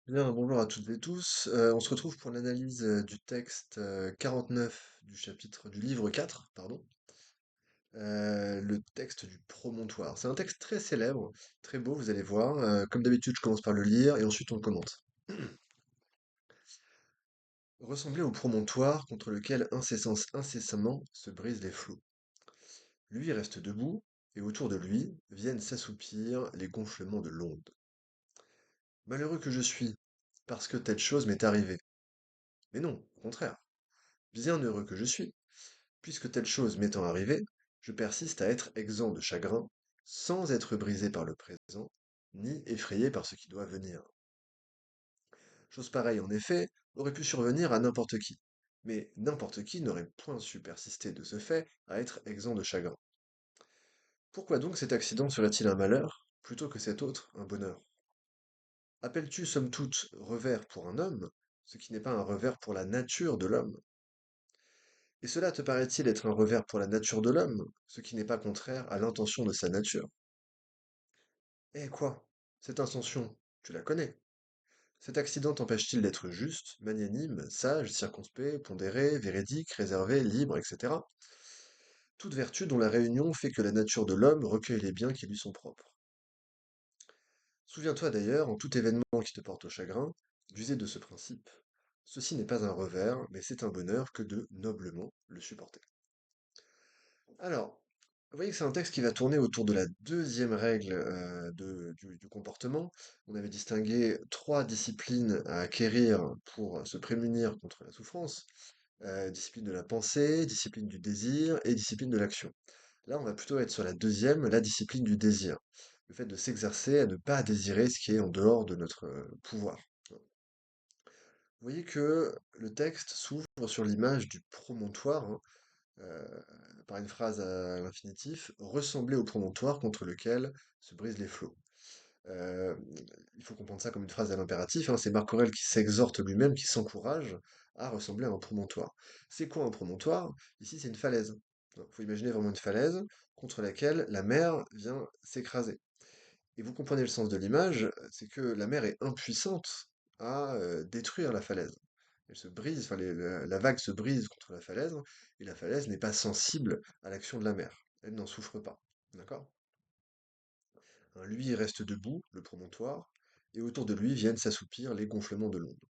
Bien, bonjour à toutes et tous. On se retrouve pour l'analyse du texte 49 du chapitre du livre 4, pardon, le texte du promontoire. C'est un texte très célèbre, très beau, vous allez voir. Comme d'habitude, je commence par le lire et ensuite on le commente. Ressembler au promontoire contre lequel incessamment se brisent les flots. Lui reste debout, et autour de lui viennent s'assoupir les gonflements de l'onde. Malheureux que je suis, parce que telle chose m'est arrivée. Mais non, au contraire, bien heureux que je suis puisque telle chose m'étant arrivée, je persiste à être exempt de chagrin, sans être brisé par le présent, ni effrayé par ce qui doit venir. Chose pareille, en effet, aurait pu survenir à n'importe qui. Mais n'importe qui n'aurait point su persister de ce fait à être exempt de chagrin. Pourquoi donc cet accident serait-il un malheur, plutôt que cet autre un bonheur? Appelles-tu somme toute revers pour un homme, ce qui n'est pas un revers pour la nature de l'homme? Et cela te paraît-il être un revers pour la nature de l'homme, ce qui n'est pas contraire à l'intention de sa nature? Eh quoi? Cette intention, tu la connais. Cet accident t'empêche-t-il d'être juste, magnanime, sage, circonspect, pondéré, véridique, réservé, libre, etc. Toute vertu dont la réunion fait que la nature de l'homme recueille les biens qui lui sont propres. Souviens-toi d'ailleurs, en tout événement qui te porte au chagrin, d'user de ce principe. Ceci n'est pas un revers, mais c'est un bonheur que de noblement le supporter. Alors, vous voyez que c'est un texte qui va tourner autour de la deuxième règle du comportement. On avait distingué trois disciplines à acquérir pour se prémunir contre la souffrance. Discipline de la pensée, discipline du désir et discipline de l'action. Là, on va plutôt être sur la deuxième, la discipline du désir. Le fait de s'exercer à ne pas désirer ce qui est en dehors de notre pouvoir. Vous voyez que le texte s'ouvre sur l'image du promontoire, hein, euh, par une phrase à l'infinitif, ressembler au promontoire contre lequel se brisent les flots. Euh, il faut comprendre ça comme une phrase à l'impératif, hein, c'est Marc Aurèle qui s'exhorte lui-même, qui s'encourage à ressembler à un promontoire. C'est quoi un promontoire? Ici, c'est une falaise. Il faut imaginer vraiment une falaise contre laquelle la mer vient s'écraser. Et vous comprenez le sens de l'image, c'est que la mer est impuissante à détruire la falaise. Elle se brise, enfin la vague se brise contre la falaise, et la falaise n'est pas sensible à l'action de la mer. Elle n'en souffre pas. D'accord? Hein, lui, il reste debout, le promontoire, et autour de lui viennent s'assoupir les gonflements de l'onde.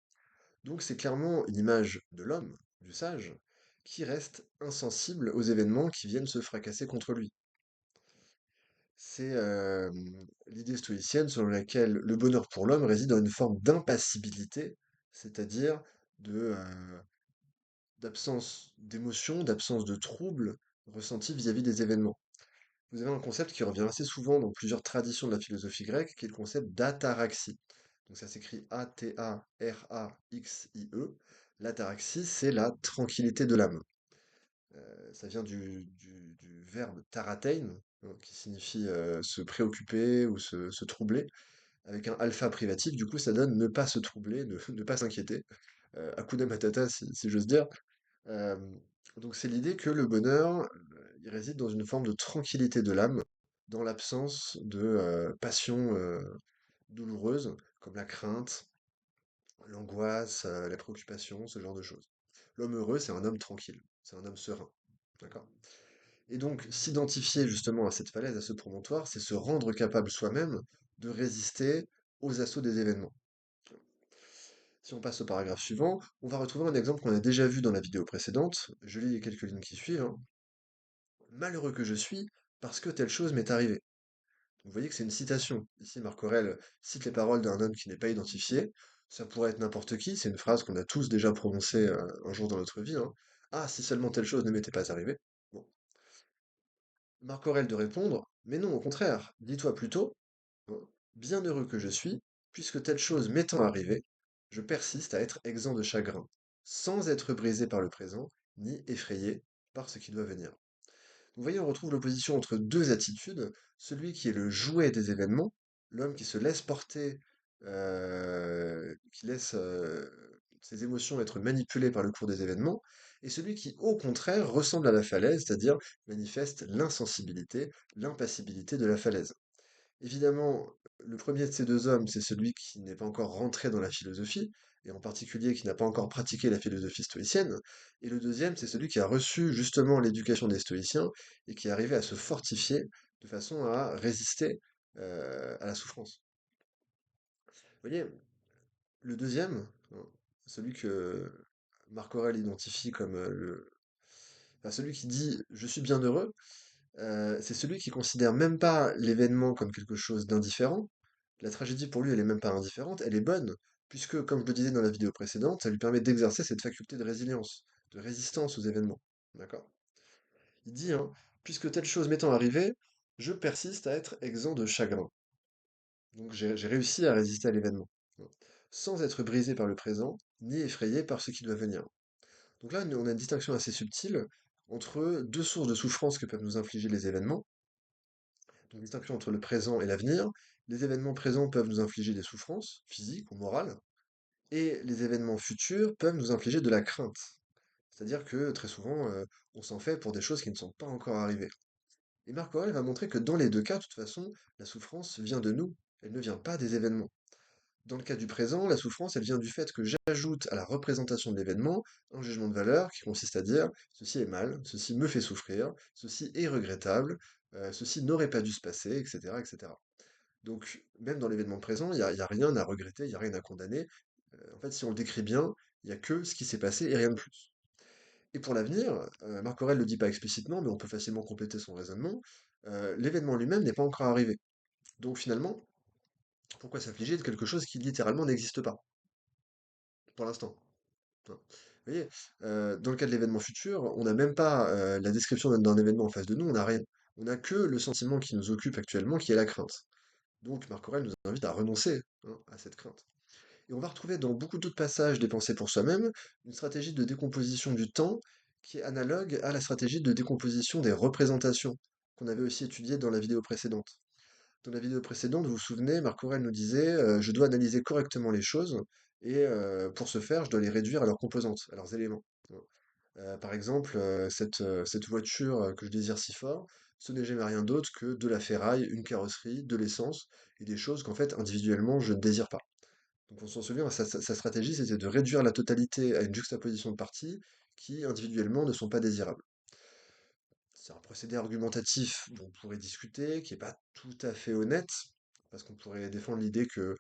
Donc c'est clairement une image de l'homme, du sage, qui reste insensible aux événements qui viennent se fracasser contre lui. C'est l'idée stoïcienne selon laquelle le bonheur pour l'homme réside dans une forme d'impassibilité, c'est-à-dire de, d'absence d'émotion, d'absence de trouble ressenti vis-à-vis des événements. Vous avez un concept qui revient assez souvent dans plusieurs traditions de la philosophie grecque, qui est le concept d'ataraxie. Donc ça s'écrit A-T-A-R-A-X-I-E. L'ataraxie, c'est la tranquillité de l'âme. Ça vient du verbe taratein, qui signifie se préoccuper ou se troubler, avec un alpha privatif, du coup ça donne ne pas se troubler, ne pas s'inquiéter. Hakuna Matata, si j'ose dire. Euh, donc c'est l'idée que le bonheur, il réside dans une forme de tranquillité de l'âme, dans l'absence de passions douloureuses, comme la crainte, l'angoisse, la préoccupation, ce genre de choses. L'homme heureux, c'est un homme tranquille, c'est un homme serein. D'accord? Et donc, s'identifier justement à cette falaise, à ce promontoire, c'est se rendre capable soi-même de résister aux assauts des événements. Si on passe au paragraphe suivant, on va retrouver un exemple qu'on a déjà vu dans la vidéo précédente. Je lis les quelques lignes qui suivent, hein. Malheureux que je suis, parce que telle chose m'est arrivée. Vous voyez que c'est une citation. Ici, Marc Aurèle cite les paroles d'un homme qui n'est pas identifié. Ça pourrait être n'importe qui, c'est une phrase qu'on a tous déjà prononcée un jour dans notre vie, hein. Ah, si seulement telle chose ne m'était pas arrivée. Bon. Marc Aurèle de répondre, mais non, au contraire, dis-toi plutôt, hein, bien heureux que je suis, puisque telle chose m'étant arrivée, je persiste à être exempt de chagrin, sans être brisé par le présent, ni effrayé par ce qui doit venir. Vous voyez, on retrouve l'opposition entre deux attitudes, celui qui est le jouet des événements, l'homme qui se laisse porter, qui laisse ses émotions être manipulées par le cours des événements, et celui qui, au contraire, ressemble à la falaise, c'est-à-dire manifeste l'insensibilité, l'impassibilité de la falaise. Évidemment, le premier de ces deux hommes, c'est celui qui n'est pas encore rentré dans la philosophie, et en particulier qui n'a pas encore pratiqué la philosophie stoïcienne. Et le deuxième, c'est celui qui a reçu justement l'éducation des stoïciens et qui est arrivé à se fortifier de façon à résister à la souffrance. Vous voyez, le deuxième, hein, celui que Marc Aurèle identifie comme enfin, celui qui dit je suis bien heureux, c'est celui qui considère même pas l'événement comme quelque chose d'indifférent. La tragédie pour lui, elle est même pas indifférente, elle est bonne, puisque, comme je le disais dans la vidéo précédente, ça lui permet d'exercer cette faculté de résilience, de résistance aux événements. D'accord? Il dit, hein, puisque telle chose m'étant arrivée, je persiste à être exempt de chagrin. Donc j'ai réussi à résister à l'événement, hein, sans être brisé par le présent, ni effrayé par ce qui doit venir. Donc là, on a une distinction assez subtile entre deux sources de souffrance que peuvent nous infliger les événements. Donc, distinction entre le présent et l'avenir. Les événements présents peuvent nous infliger des souffrances, physiques ou morales, et les événements futurs peuvent nous infliger de la crainte. C'est-à-dire que très souvent, on s'en fait pour des choses qui ne sont pas encore arrivées. Et Marc Aurèle va montrer que dans les deux cas, de toute façon, la souffrance vient de nous, elle ne vient pas des événements. Dans le cas du présent, la souffrance, elle vient du fait que j'ajoute à la représentation de l'événement un jugement de valeur qui consiste à dire ceci est mal, ceci me fait souffrir, ceci est regrettable, ceci n'aurait pas dû se passer, etc., etc. Donc, même dans l'événement présent, il y a rien à regretter, il n'y a rien à condamner. En fait, si on le décrit bien, il n'y a que ce qui s'est passé et rien de plus. Et pour l'avenir, Marc Aurèle ne le dit pas explicitement, mais on peut facilement compléter son raisonnement, l'événement lui-même n'est pas encore arrivé. Donc finalement, pourquoi s'affliger de quelque chose qui littéralement n'existe pas, pour l'instant? Hein. Vous voyez, dans le cas de l'événement futur, on n'a même pas la description d'un événement en face de nous, on n'a rien. On n'a que le sentiment qui nous occupe actuellement, qui est la crainte. Donc Marc Aurèle nous invite à renoncer, hein, à cette crainte. Et on va retrouver dans beaucoup d'autres passages des Pensées pour soi-même une stratégie de décomposition du temps qui est analogue à la stratégie de décomposition des représentations qu'on avait aussi étudiée dans la vidéo précédente. Dans la vidéo précédente, vous vous souvenez, Marc Aurèle nous disait je dois analyser correctement les choses et pour ce faire, je dois les réduire à leurs composantes, à leurs éléments. Par exemple, cette voiture que je désire si fort, ce n'est jamais rien d'autre que de la ferraille, une carrosserie, de l'essence et des choses qu'en fait, individuellement, je ne désire pas. Donc on s'en souvient, sa stratégie, c'était de réduire la totalité à une juxtaposition de parties qui, individuellement, ne sont pas désirables. C'est un procédé argumentatif dont on pourrait discuter, qui n'est pas tout à fait honnête, parce qu'on pourrait défendre l'idée que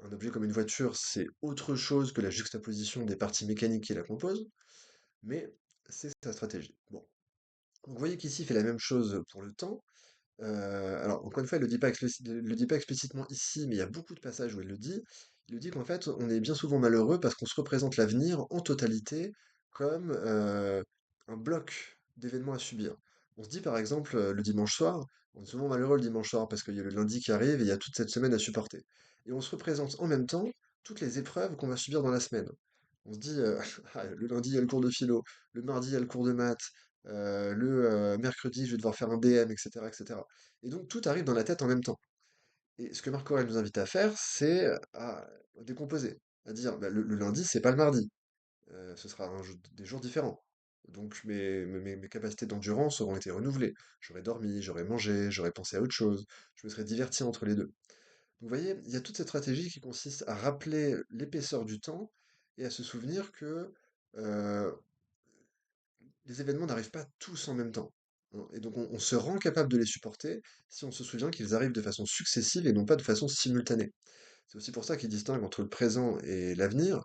un objet comme une voiture, c'est autre chose que la juxtaposition des parties mécaniques qui la composent, mais c'est sa stratégie. Bon. Donc vous voyez qu'ici, il fait la même chose pour le temps. Alors, encore une fois, il le dit pas explicitement ici, mais il y a beaucoup de passages où il le dit. Il le dit qu'en fait, on est bien souvent malheureux parce qu'on se représente l'avenir en totalité comme un bloc d'événements à subir. On se dit par exemple le dimanche soir, on est souvent malheureux le dimanche soir parce qu'il y a le lundi qui arrive et il y a toute cette semaine à supporter. Et on se représente en même temps toutes les épreuves qu'on va subir dans la semaine. On se dit, ah, le lundi, il y a le cours de philo, le mardi, il y a le cours de maths, le mercredi, je vais devoir faire un DM, etc., etc. Et cetera. Et donc, tout arrive dans la tête en même temps. Et ce que Marc Aurèle nous invite à faire, c'est à décomposer, à dire, bah, le lundi, c'est pas le mardi, ce sera des jours différents. Donc, mes capacités d'endurance auront été renouvelées. J'aurai dormi, j'aurai mangé, j'aurai pensé à autre chose, je me serai diverti entre les deux. Donc, vous voyez, il y a toute cette stratégie qui consiste à rappeler l'épaisseur du temps et à se souvenir que euh, les événements n'arrivent pas tous en même temps, hein. Et donc on se rend capable de les supporter si on se souvient qu'ils arrivent de façon successive et non pas de façon simultanée. C'est aussi pour ça qu'il distingue entre le présent et l'avenir,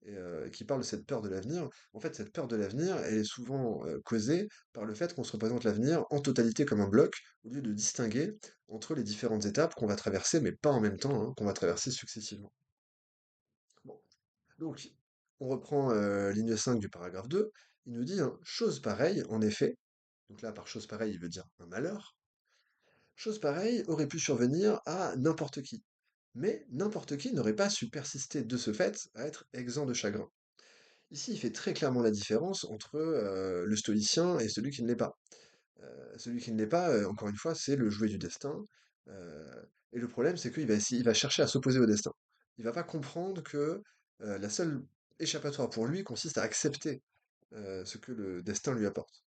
et qu'il parle de cette peur de l'avenir. En fait, cette peur de l'avenir, elle est souvent causée par le fait qu'on se représente l'avenir en totalité comme un bloc, au lieu de distinguer entre les différentes étapes qu'on va traverser, mais pas en même temps, hein, qu'on va traverser successivement. Bon. Donc, on reprend ligne 5 du paragraphe 2. Il nous dit, hein, chose pareille, en effet, donc là, par chose pareille, il veut dire un malheur, chose pareille aurait pu survenir à n'importe qui. Mais n'importe qui n'aurait pas su persister de ce fait à être exempt de chagrin. Ici, il fait très clairement la différence entre le stoïcien et celui qui ne l'est pas. Celui qui ne l'est pas, encore une fois, c'est le jouet du destin. Et le problème, c'est il va chercher à s'opposer au destin. Il va pas comprendre que la seule échappatoire pour lui consiste à accepter ce que le destin lui apporte.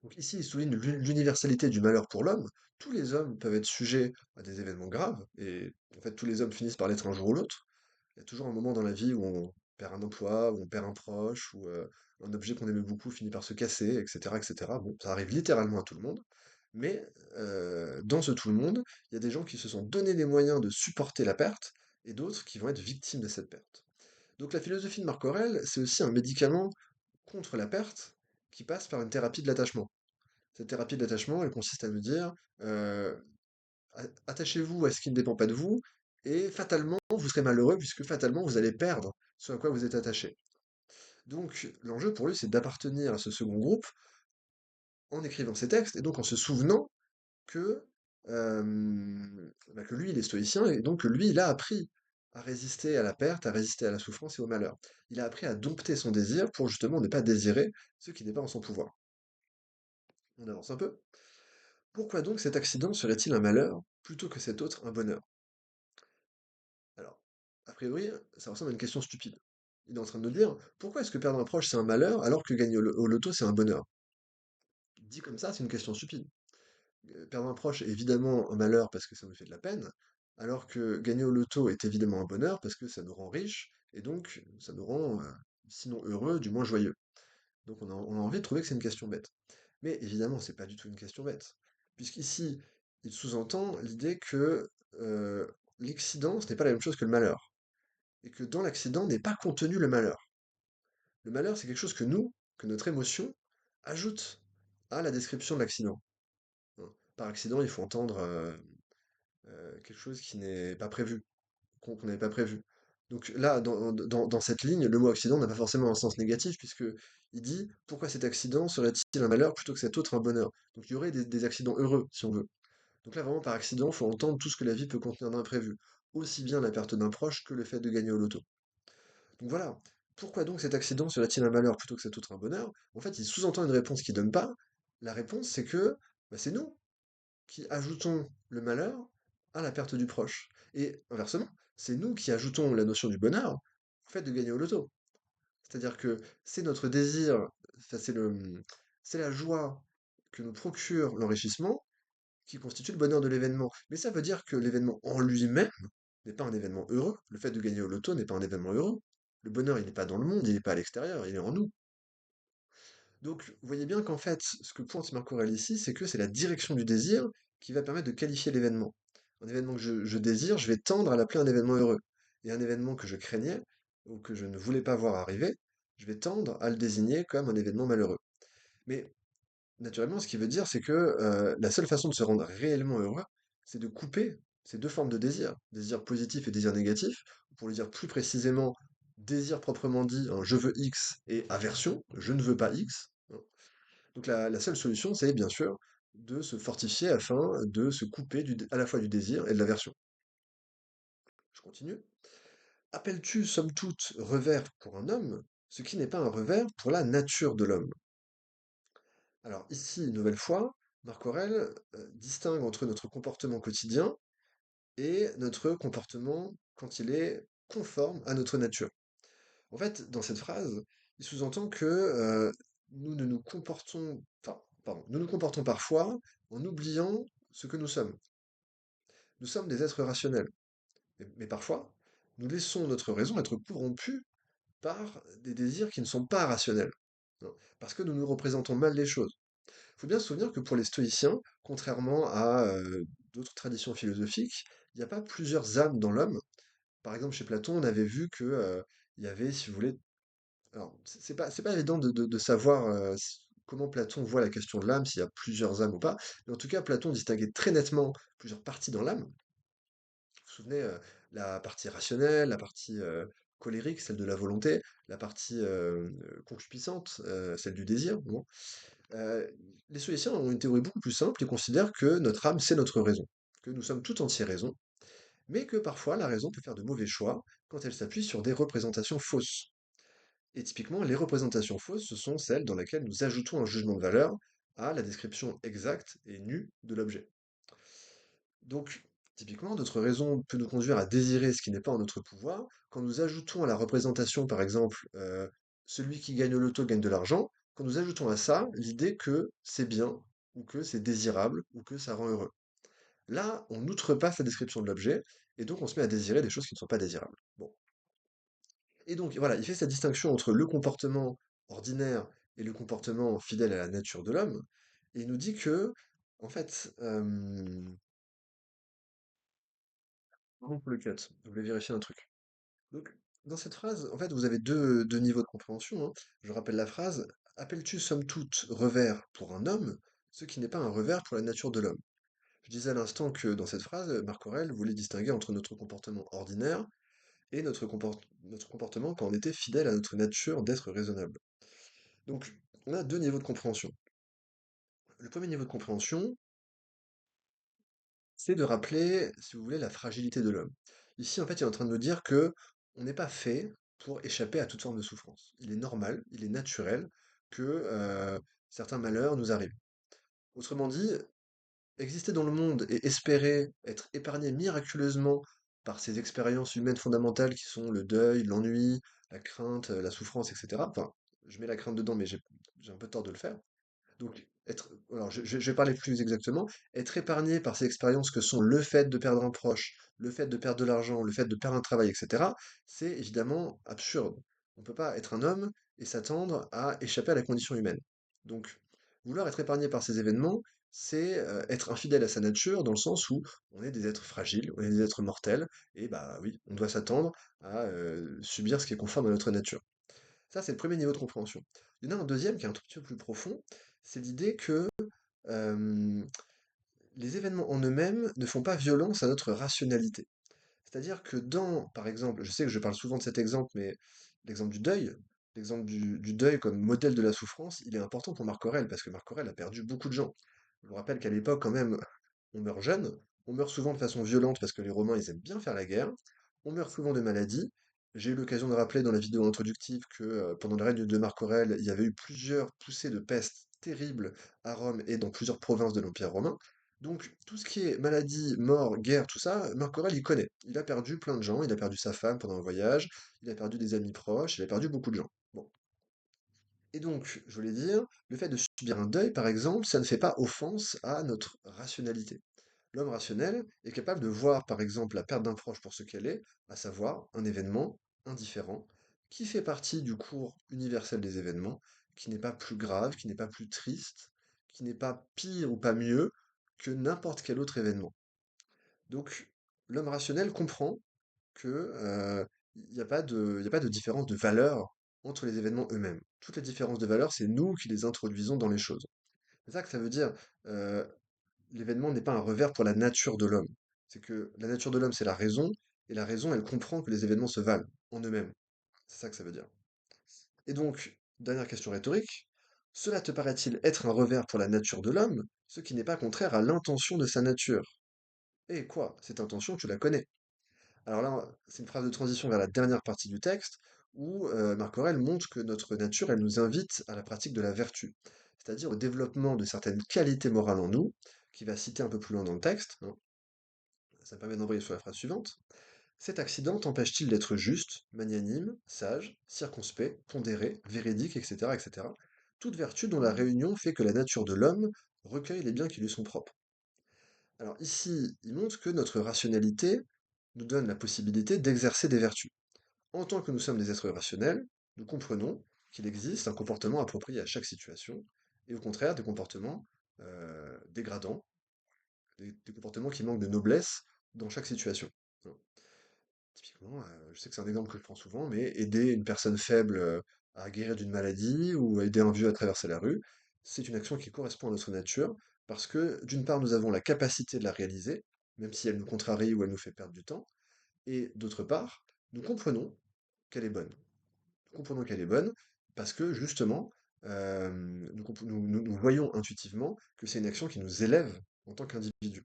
Donc ici, il souligne l'universalité du malheur pour l'homme. Tous les hommes peuvent être sujets à des événements graves, et en fait tous les hommes finissent par l'être un jour ou l'autre. Il y a toujours un moment dans la vie où on perd un emploi, où on perd un proche, où un objet qu'on aimait beaucoup finit par se casser, etc., etc. Bon, ça arrive littéralement à tout le monde. Mais dans ce tout le monde, il y a des gens qui se sont donné les moyens de supporter la perte, et d'autres qui vont être victimes de cette perte. Donc la philosophie de Marc Aurèle, c'est aussi un médicament contre la perte qui passe par une thérapie de l'attachement. Cette thérapie de l'attachement, elle consiste à nous dire, euh, attachez-vous à ce qui ne dépend pas de vous, et fatalement, vous serez malheureux, puisque fatalement, vous allez perdre ce à quoi vous êtes attaché. Donc, l'enjeu pour lui, c'est d'appartenir à ce second groupe en écrivant ses textes, et donc en se souvenant que, que lui, il est stoïcien, et donc que lui, il a appris à résister à la perte, à résister à la souffrance et au malheur. Il a appris à dompter son désir pour justement ne pas désirer ce qui n'est pas en son pouvoir. On avance un peu. Pourquoi donc cet accident serait-il un malheur plutôt que cet autre un bonheur? Alors, a priori, ça ressemble à une question stupide. Il est en train de nous dire, pourquoi est-ce que perdre un proche c'est un malheur alors que gagner au loto c'est un bonheur? Dit comme ça, c'est une question stupide. Perdre un proche est évidemment un malheur parce que ça nous fait de la peine, alors que gagner au loto est évidemment un bonheur parce que ça nous rend riches, et donc ça nous rend, sinon heureux, du moins joyeux. Donc on a envie de trouver que c'est une question bête. Mais évidemment, c'est pas du tout une question bête, puisqu'ici, il sous-entend l'idée que l'accident, ce n'est pas la même chose que le malheur, et que dans l'accident n'est pas contenu le malheur. Le malheur, c'est quelque chose que nous, que notre émotion, ajoute à la description de l'accident. Hein. Par accident, il faut entendre quelque chose qui n'est pas prévu, qu'on n'avait pas prévu. Donc là, dans cette ligne, le mot accident n'a pas forcément un sens négatif, puisque il dit pourquoi cet accident serait-il un malheur plutôt que cet autre un bonheur. Donc il y aurait des accidents heureux, si on veut. Donc là, vraiment, par accident, il faut entendre tout ce que la vie peut contenir d'imprévu, aussi bien la perte d'un proche que le fait de gagner au loto. Donc voilà, pourquoi donc cet accident serait-il un malheur plutôt que cet autre un bonheur? En fait, il sous-entend une réponse qu'il donne pas. La réponse, c'est que c'est nous qui ajoutons le malheur à la perte du proche. Et inversement, c'est nous qui ajoutons la notion du bonheur au fait de gagner au loto. C'est-à-dire que c'est notre désir, enfin, c'est la joie que nous procure l'enrichissement qui constitue le bonheur de l'événement. Mais ça veut dire que l'événement en lui-même n'est pas un événement heureux. Le fait de gagner au loto n'est pas un événement heureux. Le bonheur, il n'est pas dans le monde, il n'est pas à l'extérieur, il est en nous. Donc, vous voyez bien qu'en fait, ce que pointe Marc Aurèle ici, c'est que c'est la direction du désir qui va permettre de qualifier l'événement. Un événement que je désire, je vais tendre à l'appeler un événement heureux. Et un événement que je craignais, ou que je ne voulais pas voir arriver, je vais tendre à le désigner comme un événement malheureux. Mais naturellement, ce qui veut dire, c'est que la seule façon de se rendre réellement heureux, c'est de couper ces deux formes de désir, désir positif et désir négatif, ou pour le dire plus précisément, désir proprement dit, hein, je veux X, et aversion, je ne veux pas X. Hein. Donc la seule solution, c'est bien sûr de se fortifier afin de se couper à la fois du désir et de l'aversion. Je continue. Appelles-tu, somme toute, revers pour un homme, ce qui n'est pas un revers pour la nature de l'homme? Alors ici, une nouvelle fois, Marc Aurèle distingue entre notre comportement quotidien et notre comportement quand il est conforme à notre nature. En fait, dans cette phrase, il sous-entend que nous ne nous comportons, enfin, pardon, nous nous comportons parfois en oubliant ce que nous sommes. Nous sommes des êtres rationnels, mais parfois, nous laissons notre raison être corrompue par des désirs qui ne sont pas rationnels, hein, parce que nous nous représentons mal les choses. Il faut bien se souvenir que pour les stoïciens, contrairement à d'autres traditions philosophiques, il n'y a pas plusieurs âmes dans l'homme. Par exemple, chez Platon, on avait vu que il y avait, si vous voulez, alors c'est pas évident de savoir comment Platon voit la question de l'âme, s'il y a plusieurs âmes ou pas, mais en tout cas, Platon distinguait très nettement plusieurs parties dans l'âme. Vous vous souvenez, la partie rationnelle, la partie colérique, celle de la volonté, la partie concupiscente, celle du désir. Bon. Euh, les Stoïciens ont une théorie beaucoup plus simple, ils considèrent que notre âme, c'est notre raison, que nous sommes tout entier raison, mais que parfois la raison peut faire de mauvais choix quand elle s'appuie sur des représentations fausses. Et typiquement, les représentations fausses, ce sont celles dans lesquelles nous ajoutons un jugement de valeur à la description exacte et nue de l'objet. Donc, typiquement, notre raison peut nous conduire à désirer ce qui n'est pas en notre pouvoir quand nous ajoutons à la représentation, par exemple, celui qui gagne au loto gagne de l'argent. quand nous ajoutons à ça l'idée que c'est bien, ou que c'est désirable, ou que ça rend heureux. Là, on outrepasse la description de l'objet, et donc on se met à désirer des choses qui ne sont pas désirables. Bon. Et donc voilà, il fait cette distinction entre le comportement ordinaire et le comportement fidèle à la nature de l'homme, et il nous dit que, en fait, pardon pour le cut, je voulais vérifier un truc. Donc, dans cette phrase, en fait, vous avez deux niveaux de compréhension, hein. Je rappelle la phrase, appelles-tu somme toute revers pour un homme, ce qui n'est pas un revers pour la nature de l'homme. Je disais à l'instant que dans cette phrase, Marc Aurèle voulait distinguer entre notre comportement ordinaire et notre comportement quand on était fidèle à notre nature d'être raisonnable. Donc, on a deux niveaux de compréhension. Le premier niveau de compréhension, c'est de rappeler, si vous voulez, la fragilité de l'homme. Ici, en fait, il est en train de nous dire que on n'est pas fait pour échapper à toute forme de souffrance. Il est normal, il est naturel que certains malheurs nous arrivent. Autrement dit, exister dans le monde et espérer être épargné miraculeusement par ces expériences humaines fondamentales qui sont le deuil, l'ennui, la crainte, la souffrance, etc. Enfin, je mets la crainte dedans, mais j'ai un peu tort de le faire. Donc, alors je vais parler plus exactement, être épargné par ces expériences que sont le fait de perdre un proche, le fait de perdre de l'argent, le fait de perdre un travail, etc., c'est évidemment absurde. On ne peut pas être un homme et s'attendre à échapper à la condition humaine. Donc, vouloir être épargné par ces événements, c'est être infidèle à sa nature dans le sens où on est des êtres fragiles, on est des êtres mortels, et bah oui, on doit s'attendre à subir ce qui est conforme à notre nature. Ça, c'est le premier niveau de compréhension. Il y en a un deuxième qui est un tout petit peu plus profond, c'est l'idée que euh, les événements en eux-mêmes ne font pas violence à notre rationalité. C'est-à-dire que par exemple, je sais que je parle souvent de cet exemple, mais l'exemple du deuil, l'exemple du deuil comme modèle de la souffrance, il est important pour Marc Aurèle, parce que Marc Aurèle a perdu beaucoup de gens. Je vous rappelle qu'à l'époque, quand même, on meurt jeune, on meurt souvent de façon violente parce que les Romains, ils aiment bien faire la guerre, on meurt souvent de maladies. J'ai eu l'occasion de rappeler dans la vidéo introductive que pendant le règne de Marc Aurèle, il y avait eu plusieurs poussées de peste terribles à Rome et dans plusieurs provinces de l'Empire romain. Donc tout ce qui est maladie, mort, guerre, tout ça, Marc Aurèle, il connaît. Il a perdu plein de gens, il a perdu sa femme pendant un voyage, il a perdu des amis proches, il a perdu beaucoup de gens. Bon. Et donc, je voulais dire, le fait de subir un deuil, par exemple, ça ne fait pas offense à notre rationalité. L'homme rationnel est capable de voir, par exemple, la perte d'un proche pour ce qu'elle est, à savoir un événement indifférent, qui fait partie du cours universel des événements, qui n'est pas plus grave, qui n'est pas plus triste, qui n'est pas pire ou pas mieux que n'importe quel autre événement. Donc, l'homme rationnel comprend que, il n'y a pas il y a pas de différence de valeur entre les événements eux-mêmes. Toutes les différences de valeur, c'est nous qui les introduisons dans les choses. C'est ça que ça veut dire. euh, L'événement n'est pas un revers pour la nature de l'homme. C'est que la nature de l'homme, c'est la raison, et la raison, elle comprend que les événements se valent en eux-mêmes. C'est ça que ça veut dire. Et donc, dernière question rhétorique, cela te paraît-il être un revers pour la nature de l'homme, ce qui n'est pas contraire à l'intention de sa nature? Et quoi? Cette intention, tu la connais. Alors là, c'est une phrase de transition vers la dernière partie du texte, où Marc Aurèle montre que notre nature, elle nous invite à la pratique de la vertu, c'est-à-dire au développement de certaines qualités morales en nous, qu'il va citer un peu plus loin dans le texte, hein. Ça me permet d'envoyer sur la phrase suivante. Cet accident t'empêche-t-il d'être juste, magnanime, sage, circonspect, pondéré, véridique, etc., etc. Toute vertu dont la réunion fait que la nature de l'homme recueille les biens qui lui sont propres. Alors ici, il montre que notre rationalité nous donne la possibilité d'exercer des vertus. En tant que nous sommes des êtres rationnels, nous comprenons qu'il existe un comportement approprié à chaque situation, et au contraire des comportements dégradants, des comportements qui manquent de noblesse dans chaque situation. Hein. Typiquement, je sais que c'est un exemple que je prends souvent, mais aider une personne faible à guérir d'une maladie ou aider un vieux à traverser la rue, c'est une action qui correspond à notre nature, parce que d'une part, nous avons la capacité de la réaliser, même si elle nous contrarie ou elle nous fait perdre du temps, et d'autre part, nous comprenons qu'elle est bonne. Nous comprenons qu'elle est bonne parce que justement, nous voyons intuitivement que c'est une action qui nous élève en tant qu'individu.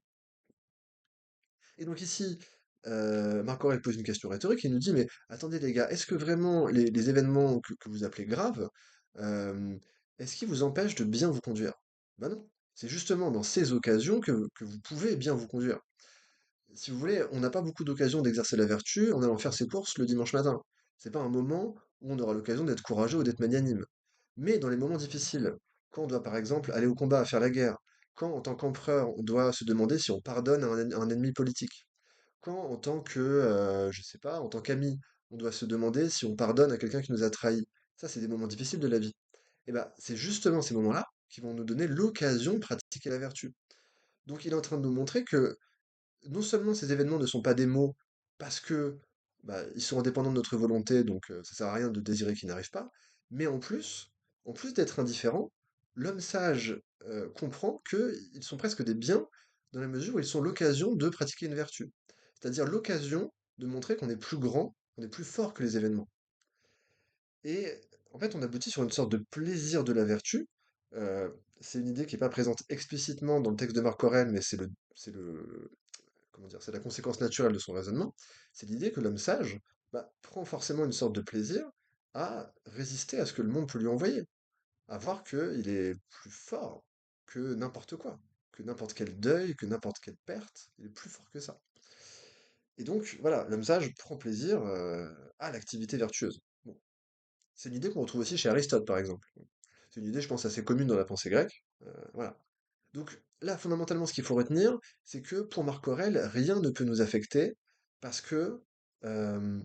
Et donc ici, Marc Aurèle pose une question rhétorique, il nous dit, mais attendez les gars, est-ce que vraiment les événements que vous appelez graves, euh, est-ce qu'ils vous empêchent de bien vous conduire? Ben non, c'est justement dans ces occasions que vous pouvez bien vous conduire. Si vous voulez, on n'a pas beaucoup d'occasions d'exercer la vertu en allant faire ses courses le dimanche matin. C'est pas un moment où on aura l'occasion d'être courageux ou d'être magnanime. Mais dans les moments difficiles, quand on doit par exemple aller au combat, faire la guerre, quand en tant qu'empereur, on doit se demander si on pardonne à un ennemi politique, quand en tant que, je sais pas, en tant qu'ami, on doit se demander si on pardonne à quelqu'un qui nous a trahis. Ça, c'est des moments difficiles de la vie. Et ben, c'est justement ces moments-là qui vont nous donner l'occasion de pratiquer la vertu. Donc il est en train de nous montrer que non seulement ces événements ne sont pas des mots parce que bah, ils sont indépendants de notre volonté, donc ça sert à rien de désirer qu'ils n'arrivent pas, mais en plus d'être indifférent, l'homme sage comprend qu'ils sont presque des biens dans la mesure où ils sont l'occasion de pratiquer une vertu. C'est-à-dire l'occasion de montrer qu'on est plus grand, qu'on est plus fort que les événements. Et en fait, on aboutit sur une sorte de plaisir de la vertu. Euh, c'est une idée qui n'est pas présente explicitement dans le texte de Marc Aurèle, mais comment dire, c'est la conséquence naturelle de son raisonnement. C'est l'idée que l'homme sage bah, prend forcément une sorte de plaisir à résister à ce que le monde peut lui envoyer, à voir qu'il est plus fort que n'importe quoi, que n'importe quel deuil, que n'importe quelle perte, il est plus fort que ça. Et donc, voilà, l'homme sage prend plaisir à l'activité vertueuse. Bon, c'est une idée qu'on retrouve aussi chez Aristote, par exemple. C'est une idée, je pense, assez commune dans la pensée grecque. Voilà. Donc là, fondamentalement, ce qu'il faut retenir, c'est que pour Marc Aurèle, rien ne peut nous affecter parce euh,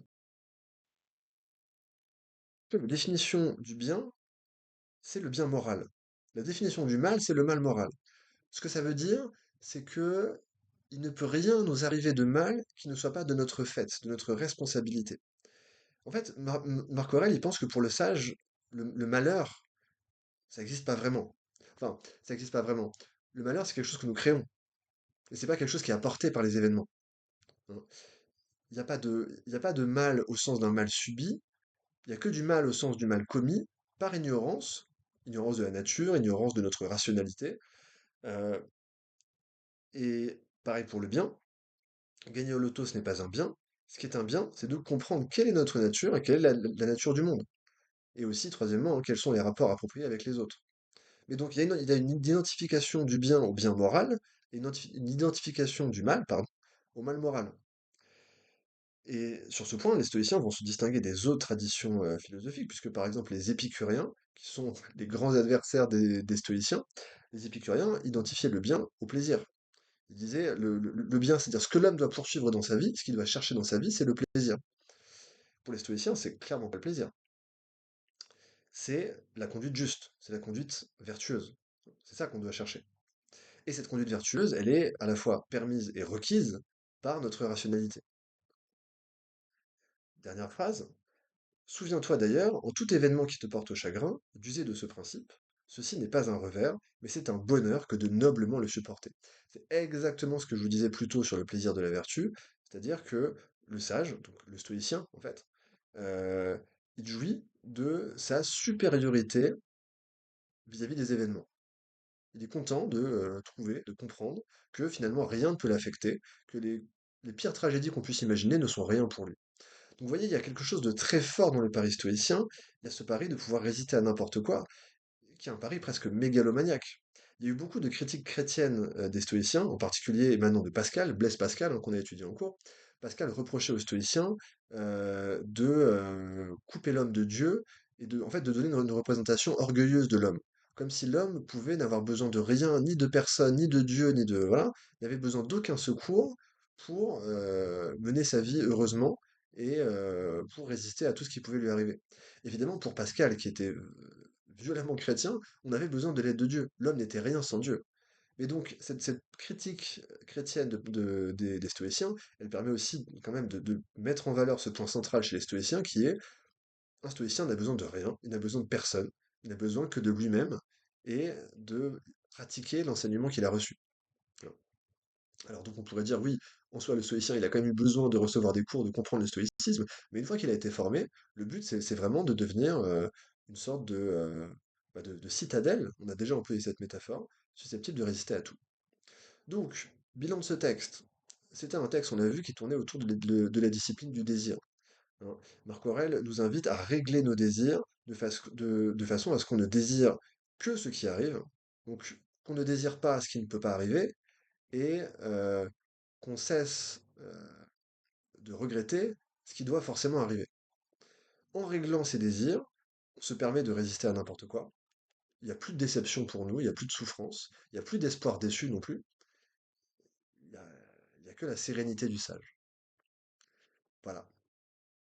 que la définition du bien, c'est le bien moral. La définition du mal, c'est le mal moral. Ce que ça veut dire, c'est que il ne peut rien nous arriver de mal qui ne soit pas de notre fait, de notre responsabilité. En fait, Marc Aurèle, il pense que pour le sage, le malheur, ça n'existe pas vraiment. Enfin, ça n'existe pas vraiment. Le malheur, c'est quelque chose que nous créons. Et c'est pas quelque chose qui est apporté par les événements, hein. Il y a pas de mal au sens d'un mal subi, il y a que du mal au sens du mal commis par ignorance, ignorance de la nature, ignorance de notre rationalité. euh, et pareil pour le bien, gagner au loto, ce n'est pas un bien. Ce qui est un bien, c'est de comprendre quelle est notre nature et quelle est la nature du monde. Et aussi, troisièmement, hein, quels sont les rapports appropriés avec les autres. Mais donc, il y a une identification du bien au bien moral et une identification du mal, pardon, au mal moral. Et sur ce point, les stoïciens vont se distinguer des autres traditions philosophiques, puisque par exemple les épicuriens, qui sont les grands adversaires des stoïciens, les épicuriens identifiaient le bien au plaisir. Ils disaient le bien, c'est-à-dire ce que l'homme doit poursuivre dans sa vie, ce qu'il doit chercher dans sa vie, c'est le plaisir. Pour les stoïciens, c'est clairement pas le plaisir. C'est la conduite juste, c'est la conduite vertueuse. C'est ça qu'on doit chercher. Et cette conduite vertueuse, elle est à la fois permise et requise par notre rationalité. Dernière phrase. Souviens-toi d'ailleurs, en tout événement qui te porte au chagrin, d'user de ce principe. Ceci n'est pas un revers, mais c'est un bonheur que de noblement le supporter. C'est exactement ce que je vous disais plus tôt sur le plaisir de la vertu, c'est-à-dire que le sage, donc le stoïcien en fait, euh, il jouit de sa supériorité vis-à-vis des événements. Il est content de trouver, de comprendre que finalement rien ne peut l'affecter, que les pires tragédies qu'on puisse imaginer ne sont rien pour lui. Donc vous voyez, il y a quelque chose de très fort dans le pari stoïcien. Il y a ce pari de pouvoir résister à n'importe quoi, qui est un pari presque mégalomaniaque. Il y a eu beaucoup de critiques chrétiennes des stoïciens, en particulier et maintenant de Pascal, Blaise Pascal, hein, qu'on a étudié en cours. Pascal reprochait aux stoïciens de couper l'homme de Dieu et de, en fait, de donner une représentation orgueilleuse de l'homme. Comme si l'homme pouvait n'avoir besoin de rien, ni de personne, ni de Dieu, ni de... Voilà, il n'avait besoin d'aucun secours pour mener sa vie heureusement et pour résister à tout ce qui pouvait lui arriver. Évidemment, pour Pascal, qui était violemment chrétien, on avait besoin de l'aide de Dieu. L'homme n'était rien sans Dieu. Mais donc, cette critique chrétienne des stoïciens, elle permet aussi quand même de mettre en valeur ce point central chez les stoïciens qui est un stoïcien n'a besoin de rien, il n'a besoin de personne, il n'a besoin que de lui-même et de pratiquer l'enseignement qu'il a reçu. Voilà. Alors donc on pourrait dire oui, en soi le stoïcien il a quand même eu besoin de recevoir des cours, de comprendre le stoïcisme, mais une fois qu'il a été formé, le but c'est vraiment de devenir une sorte de citadelle, on a déjà employé cette métaphore, susceptible de résister à tout. Donc, bilan de ce texte. C'était un texte, on a vu, qui tournait autour de la discipline du désir, hein. Marc Aurèle nous invite à régler nos désirs de façon à ce qu'on ne désire que ce qui arrive, donc qu'on ne désire pas ce qui ne peut pas arriver, et qu'on cesse de regretter ce qui doit forcément arriver. En réglant ces désirs, se permet de résister à n'importe quoi. Il n'y a plus de déception pour nous, il n'y a plus de souffrance, il n'y a plus d'espoir déçu non plus. Il y a, il y a que la sérénité du sage. Voilà.